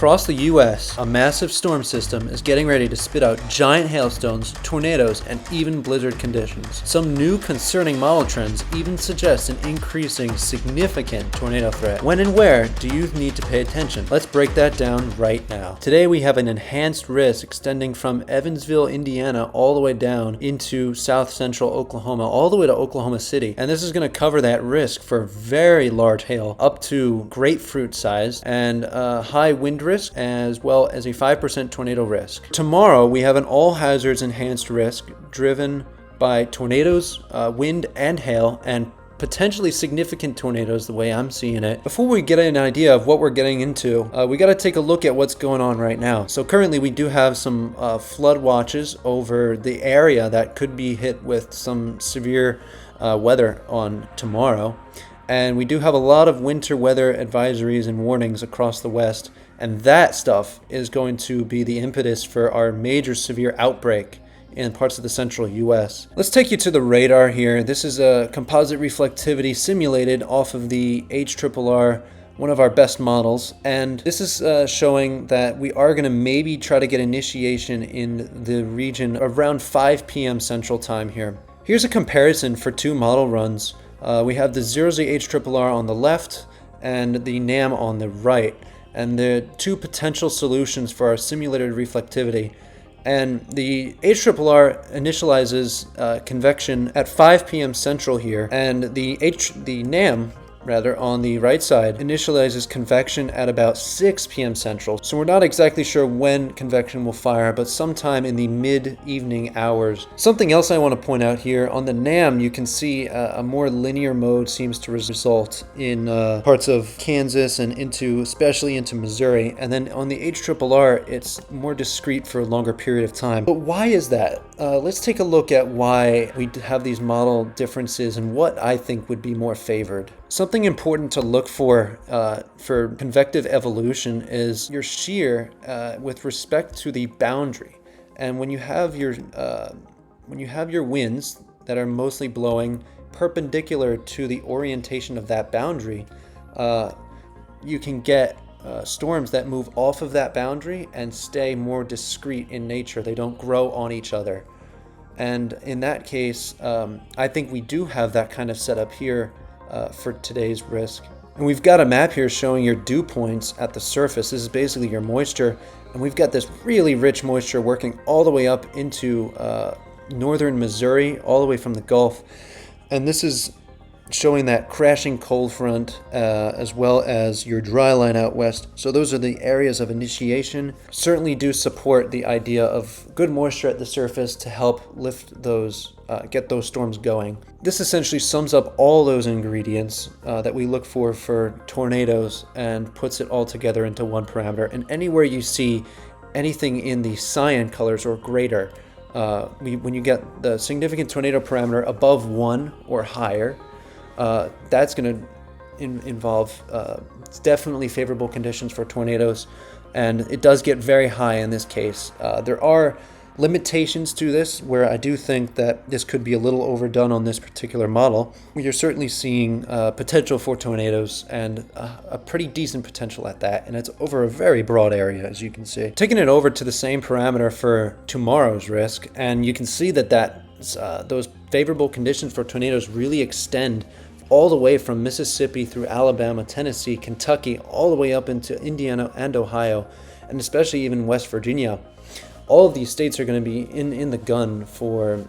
Across the U.S., a massive storm system is getting ready to spit out giant hailstones, tornadoes, and even blizzard conditions. Some new concerning model trends even suggest an increasing significant tornado threat. When and where do you need to pay attention? Let's break that down right now. Today we have an enhanced risk extending from Evansville, Indiana, all the way down into south central Oklahoma, all the way to Oklahoma City. And this is going to cover that risk for very large hail, up to grapefruit size, and high wind risk, as well as a 5% tornado risk. Tomorrow, we have an all hazards enhanced risk driven by tornadoes, wind, and hail, and potentially significant tornadoes, the way I'm seeing it. Before we get an idea of what we're getting into, we got to take a look at what's going on right now. So currently we do have some flood watches over the area that could be hit with some severe weather on tomorrow. And we do have a lot of winter weather advisories and warnings across the West. And that stuff is going to be the impetus for our major severe outbreak in parts of the central U.S. Let's take you to the radar here. This is a composite reflectivity simulated off of the HRRR, one of our best models. And this is showing that we are going to maybe try to get initiation in the region around 5 p.m. Central Time here. Here's a comparison for two model runs. We have the 0Z HRRR on the left and the NAM on the right, and the two potential solutions for our simulated reflectivity. And the HRRR initializes convection at 5 p.m. Central here, and the NAM on the right side initializes convection at about 6 p.m. Central. So we're not exactly sure when convection will fire, but sometime in the mid-evening hours. Something else I want to point out here, on the NAM you can see a more linear mode seems to result in parts of Kansas and especially into Missouri. And then on the HRRR it's more discrete for a longer period of time. But why is that? Let's take a look at why we have these model differences and what I think would be more favored. Something important to look for convective evolution is your shear with respect to the boundary. And when you have your winds that are mostly blowing perpendicular to the orientation of that boundary, you can get storms that move off of that boundary and stay more discrete in nature. They don't grow on each other. And in that case, I think we do have that kind of setup here for today's risk. And we've got a map here showing your dew points at the surface. This is basically your moisture, and we've got this really rich moisture working all the way up into northern Missouri, all the way from the Gulf. And this is showing that crashing cold front as well as your dry line out west. So those are the areas of initiation. Certainly do support the idea of good moisture at the surface to help lift those, get those storms going. This essentially sums up all those ingredients that we look for tornadoes and puts it all together into one parameter. And anywhere you see anything in the cyan colors or greater, when you get the significant tornado parameter above 1 or higher, that's going to involve definitely favorable conditions for tornadoes, and it does get very high in this case. There are limitations to this where I do think that this could be a little overdone on this particular model. You're certainly seeing potential for tornadoes, and a pretty decent potential at that, and it's over a very broad area, as you can see. Taking it over to the same parameter for tomorrow's risk, and you can see that those favorable conditions for tornadoes really extend all the way from Mississippi through Alabama, Tennessee, Kentucky, all the way up into Indiana and Ohio, and especially even West Virginia. All of these states are going to be in the gun for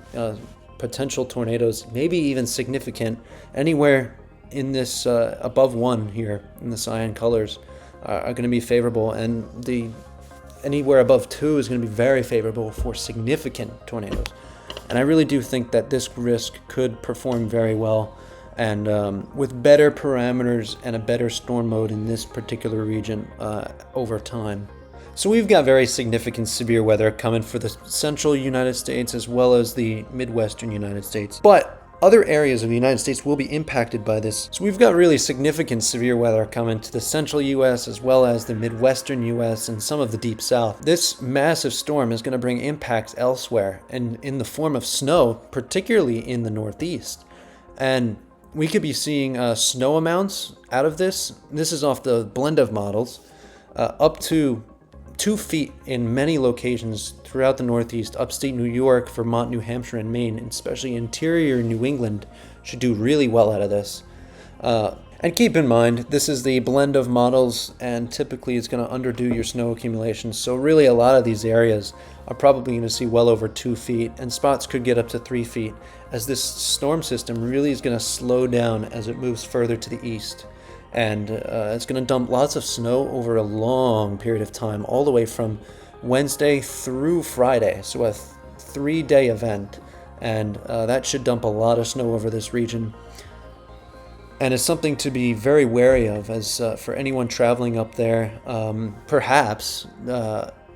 potential tornadoes, maybe even significant. Anywhere in this above 1 here in the cyan colors are going to be favorable, and anywhere above 2 is going to be very favorable for significant tornadoes. And I really do think that this risk could perform very well, and with better parameters and a better storm mode in this particular region over time. So we've got very significant severe weather coming for the central United States as well as the Midwestern United States. But other areas of the United States will be impacted by this. So we've got really significant severe weather coming to the central U.S. as well as the Midwestern U.S. and some of the deep south. This massive storm is going to bring impacts elsewhere, and in the form of snow, particularly in the Northeast. And we could be seeing snow amounts out of this. This is off the blend of models. up to 2 feet in many locations throughout the Northeast. Upstate New York, Vermont, New Hampshire, and Maine, and especially interior New England, should do really well out of this. And keep in mind, this is the blend of models, and typically it's going to underdo your snow accumulation. So really a lot of these areas are probably going to see well over 2 feet, and spots could get up to 3 feet, as this storm system really is going to slow down as it moves further to the east. And it's going to dump lots of snow over a long period of time, all the way from Wednesday through Friday. So a 3-day event, and that should dump a lot of snow over this region. And it's something to be very wary of, as for anyone traveling up there. Perhaps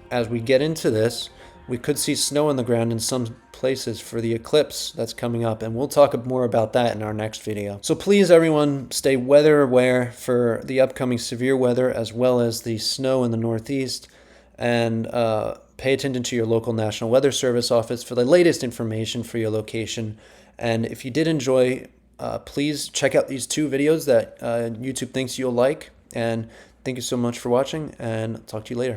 as we get into this, we could see snow on the ground in some places for the eclipse that's coming up, and we'll talk more about that in our next video. So please, everyone, stay weather aware for the upcoming severe weather as well as the snow in the Northeast, and pay attention to your local National Weather Service office for the latest information for your location. And if you did enjoy, please check out these 2 videos that YouTube thinks you'll like. And thank you so much for watching, and I'll talk to you later.